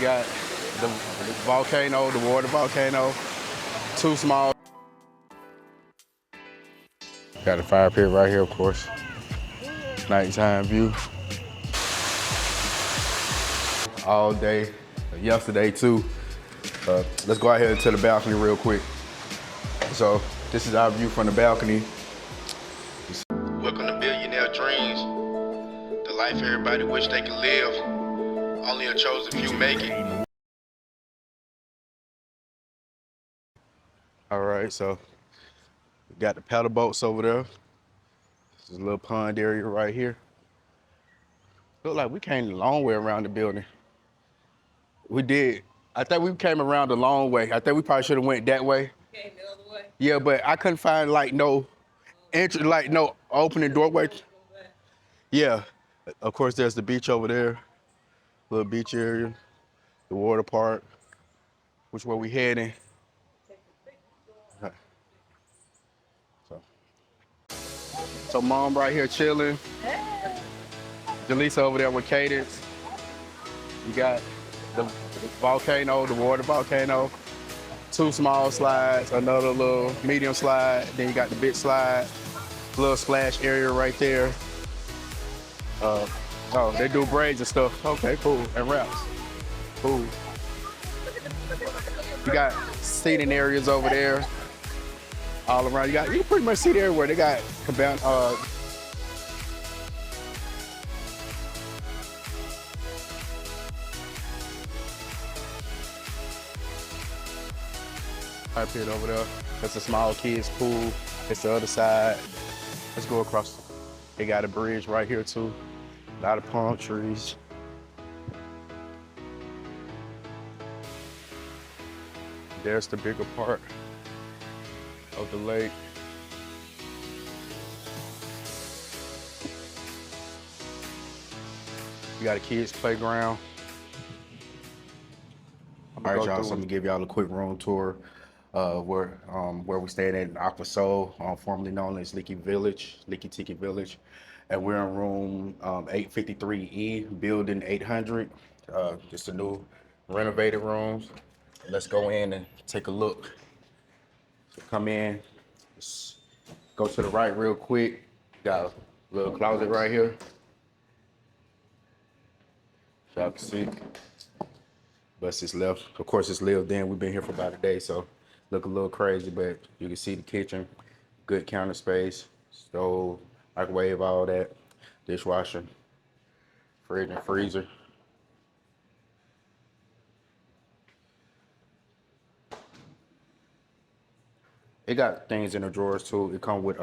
Got the volcano, the water volcano, two small. Got a fire pit right here, of course. Nighttime view. All day, yesterday too. Let's go out here to the balcony real quick. So this is our view from the balcony. Welcome to Billionaire Dreams, the life everybody wish they could live. Only a chosen few make it. All right, so we got the paddle boats over there. This is a little pond area right here. Look like we came a long way around the building. We did. I think we came around the long way. I think we probably should have went that way. Came the other way? Yeah, but I couldn't find like no entry, like no opening doorway. Yeah, of course there's the beach over there, little beach area, the water park, which way we heading. So mom right here chilling. Jaleesa over there with Cadence. You got the volcano, the water volcano, two small slides, another little medium slide, then you got the big slide, little splash area right there. Oh, they do braids and stuff. Okay, cool, and wraps. Cool. You got seating areas over there, all around. You can pretty much see it everywhere. They got fire pit over there. That's a small kids pool. It's the other side. Let's go across. They got a bridge right here too. A lot of palm trees. There's the bigger part of the lake. You got a kids playground. All right, y'all, so I'm gonna give y'all a quick room tour where we stayed at Aqua Sol, formerly known as Leaky Tiki Village. And we're in room 853E, building 800. Just a new renovated rooms. Let's go in and take a look. So come in, just go to the right real quick. Got a little closet right here. So y'all can see. Bus is left. Of course, it's lived in. We've been here for about a day, so look a little crazy, but you can see the kitchen, good counter space, stove, microwave, all that, dishwasher, fridge and freezer. It got things in the drawers too. It come with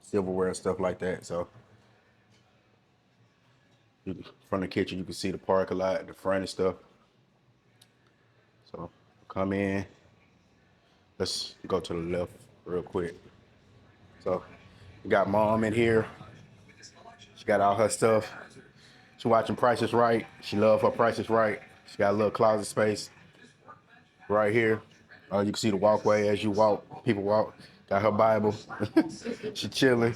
silverware and stuff like that. So from the kitchen, you can see the parking lot, the front and stuff. So come in. Let's go to the left real quick. So we got mom in here. She got all her stuff. She watching Price is Right. She love her Price is Right. She got a little closet space right here. You can see the walkway as you walk. People walk. Got her Bible. She chilling.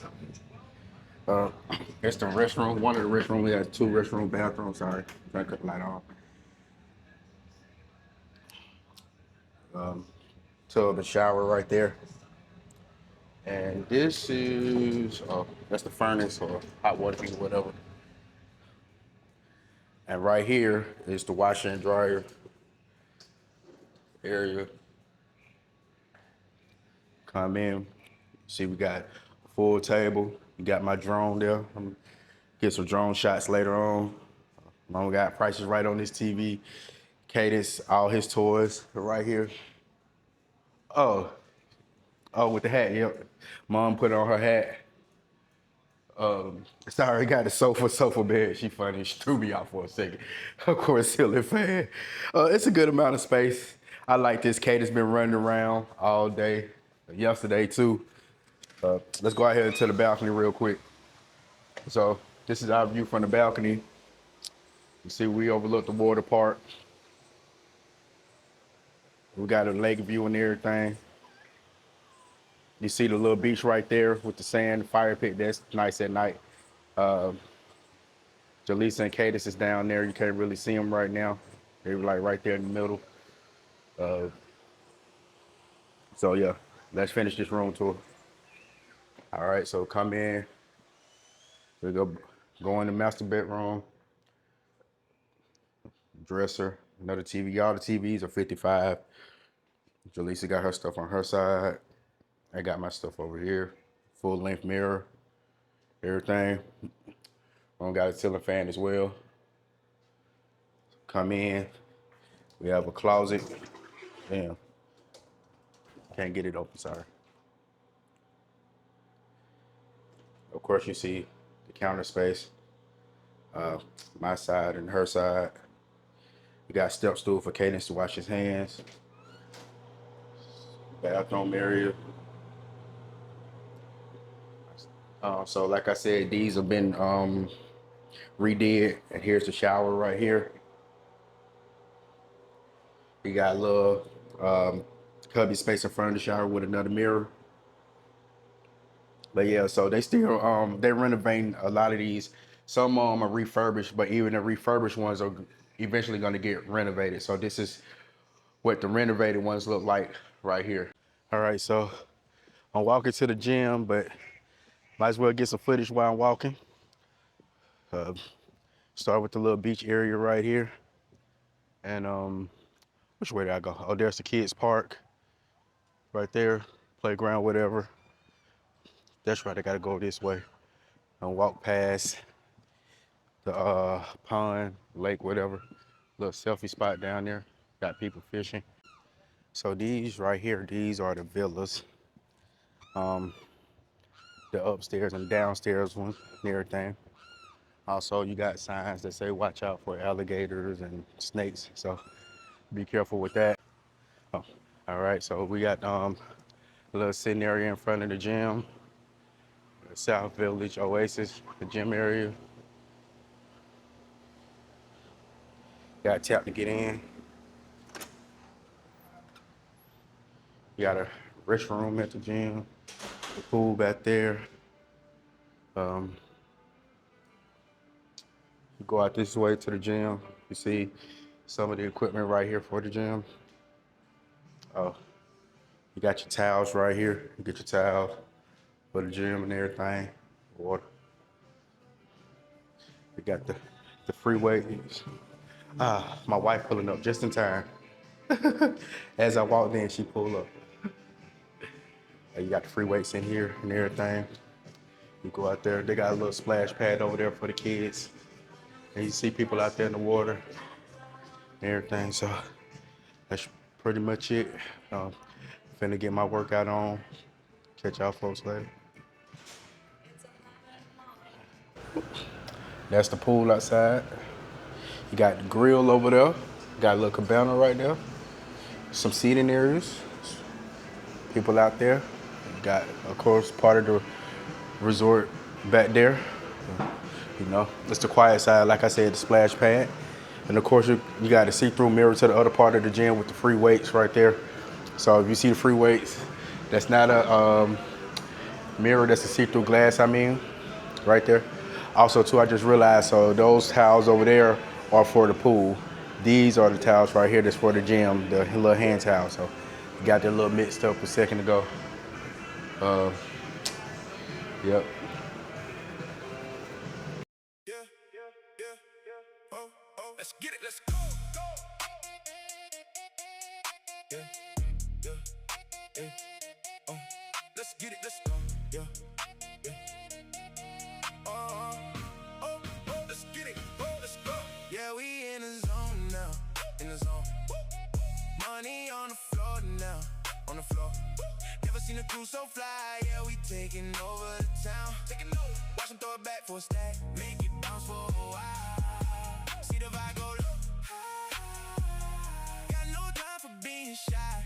It's the restroom. One of the restrooms. We got two restroom bathrooms. Sorry, I'm trying to cut the light off. Tub and shower right there. And this is, that's the furnace or hot water heater, whatever. And right here is the washer and dryer area. Come in, see we got a full table. You got my drone there. I'm gonna get some drone shots later on. Mom got Prices Right on this TV. Cadence, all his toys are right here. Oh, with the hat, yep. Mom put on her hat. Sorry, got a sofa bed. She funny, she threw me out for a second. Of course, ceiling fan. It's a good amount of space. I like this. Cadence been running around all day, yesterday too. Let's go out here to the balcony real quick. So this is our view from the balcony. You see we overlook the water park. We got a lake view and everything. You see the little beach right there with the sand, fire pit. That's nice at night. Jaleesa and Cadence is down there. You can't really see them right now. They were like right there in the middle. Uh, so yeah, let's finish this room tour. All right, so come in. We go in the master bedroom, dresser, another TV. All the TVs are 55. Jaleesa got her stuff on her side. I got my stuff over here. Full length mirror, everything. We got a ceiling fan as well. Come in. We have a closet. Damn, can't get it open, sorry. Of course, you see the counter space, my side and her side. We got step stool for Cadence to wash his hands. Bathroom area. So like I said, these have been redid, and here's the shower right here. We got a little cubby space in front of the shower with another mirror. But yeah, so they still they're renovating a lot of these. Some are refurbished, but even the refurbished ones are eventually going to get renovated. So this is what the renovated ones look like right here. All right, so I'm walking to the gym, but might as well get some footage while I'm walking. Start with the little beach area right here. And which way did I go? Oh, there's the kids park right there, playground, whatever. That's right, I gotta go this way and walk past the pond, lake, whatever. Little selfie spot down there. Got people fishing. So these right here, these are the villas. The upstairs and downstairs ones and everything. Also, you got signs that say watch out for alligators and snakes. So be careful with that. Oh, all right, so we got a little sitting area in front of the gym. The South Village Oasis, the gym area. Got a tap to get in. You got a restroom at the gym. The pool back there. You go out this way to the gym. You see some of the equipment right here for the gym. Oh, you got your towels right here. You get your towels for the gym and everything. Water. You got the free weights. My wife pulling up just in time. As I walked in, she pulled up. You got the free weights in here and everything. You go out there. They got a little splash pad over there for the kids. And you see people out there in the water and everything. So that's pretty much it. Finna get my workout on. Catch y'all folks later. That's the pool outside. You got the grill over there. Got a little cabana right there. Some seating areas. People out there. Got, of course, part of the resort back there. You know, it's the quiet side, like I said, the splash pad. And of course, you got a see-through mirror to the other part of the gym with the free weights right there. So if you see the free weights, that's not a mirror, that's a see-through glass, right there. Also, too, I just realized, so those towels over there are for the pool. These are the towels right here that's for the gym, the little hand towel. So you got that little mixed up a second ago. Yep. Let's get it, let's go. Yeah, yeah, yeah. Let's get it, let's go. Yeah, yeah. Let's get it, let's go. Yeah, we in the zone now, in the zone. Money on the floor now, on the floor. Never seen a crew so fly, yeah, we taking over the town. Taking over. Watch them throw it back for a stack, make it bounce for a while. See the vibe go low. Got no time for being shy.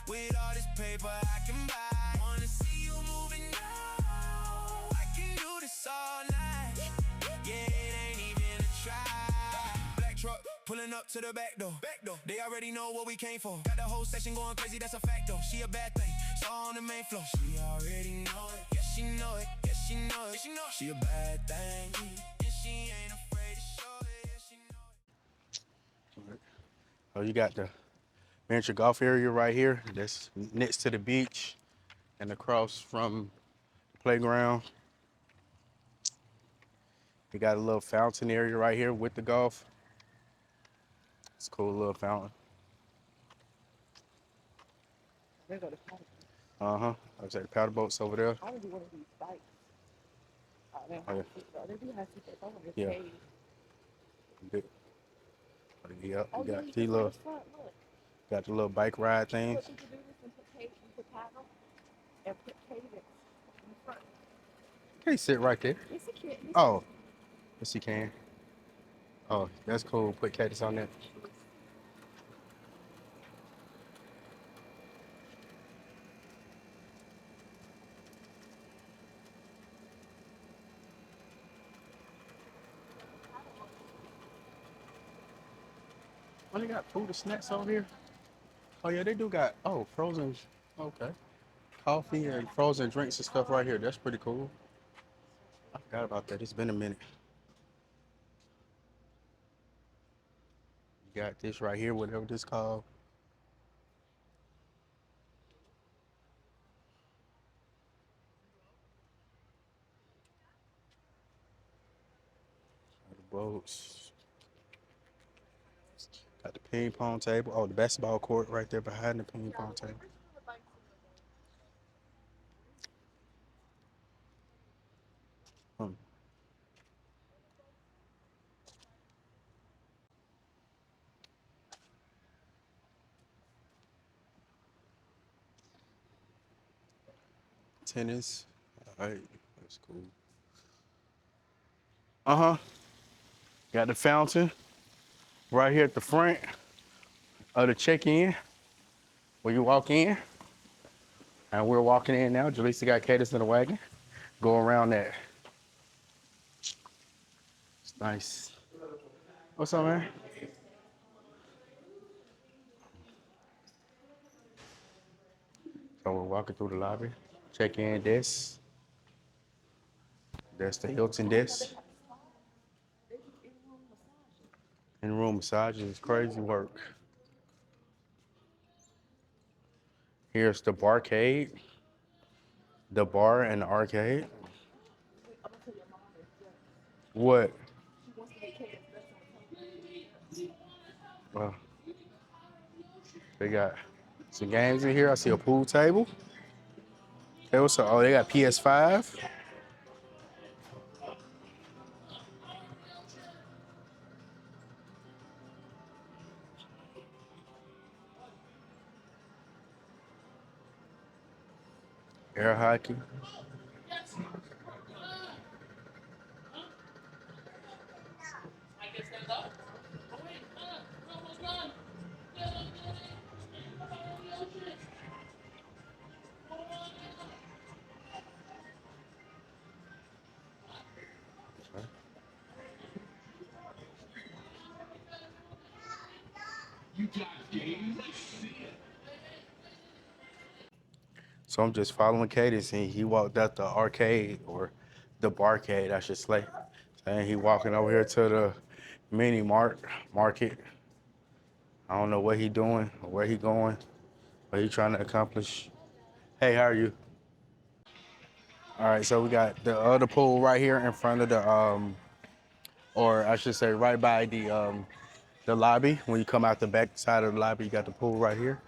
With all this paper I can buy. Wanna see you moving now. I can do this all night. Yeah, it ain't even a try. Black truck pulling up to the back door. They already know what we came for. Got the whole section going crazy, that's a fact though. She a bad thing, saw on the main floor. She already know it. Yes, she know it. Yes, she know it. She a bad thing, and she ain't afraid to show it. Yes, she know it. Oh, you got the miniature golf area right here. That's next to the beach and across from the playground. You got a little fountain area right here with the golf. It's a cool little fountain. They go to Florida. Uh-huh. I was at the paddle boats over there. I would do one of these sites. They don't Oh, yeah. have to, though. They do have to take over this Yeah. cave. Good. Yep. Oh, You yeah, got you the can little, this front. Look. got the little bike ride things. Look, you can do this and put cave, you put paddle and put cadence in the front. Hey, sit right there. Yes, you can. Yes, Oh, yes you can. Oh, that's cool. Put cactus on there. Oh, they got food and snacks over here. Oh yeah, they do got frozen. Okay, coffee and frozen drinks and stuff right here. That's pretty cool. I forgot about that. It's been a minute. You got this right here, whatever this called. The boats. Got the ping pong table. Oh, the basketball court right there behind the ping pong table. Hmm. Tennis. All right, that's cool. Uh-huh. Got the fountain right here at the front of the check-in where you walk in. And we're walking in now. Jaleesa got Cadence in the wagon. Go around that. It's nice. What's up, man? So we're walking through the lobby. Check-in desk. That's the Hilton desk. In-room massages is crazy work. Here's the barcade. The bar and the arcade. What? Well, they got some games in here. I see a pool table. They also, they got PS5. Air hockey. So I'm just following Cadence, and he walked out the arcade, or the barcade, I should say. And he walking over here to the mini market. I don't know what he doing or where he going, what he trying to accomplish. Hey, how are you? All right, so we got the other pool right here in front of the or I should say right by the lobby. When you come out the back side of the lobby, you got the pool right here.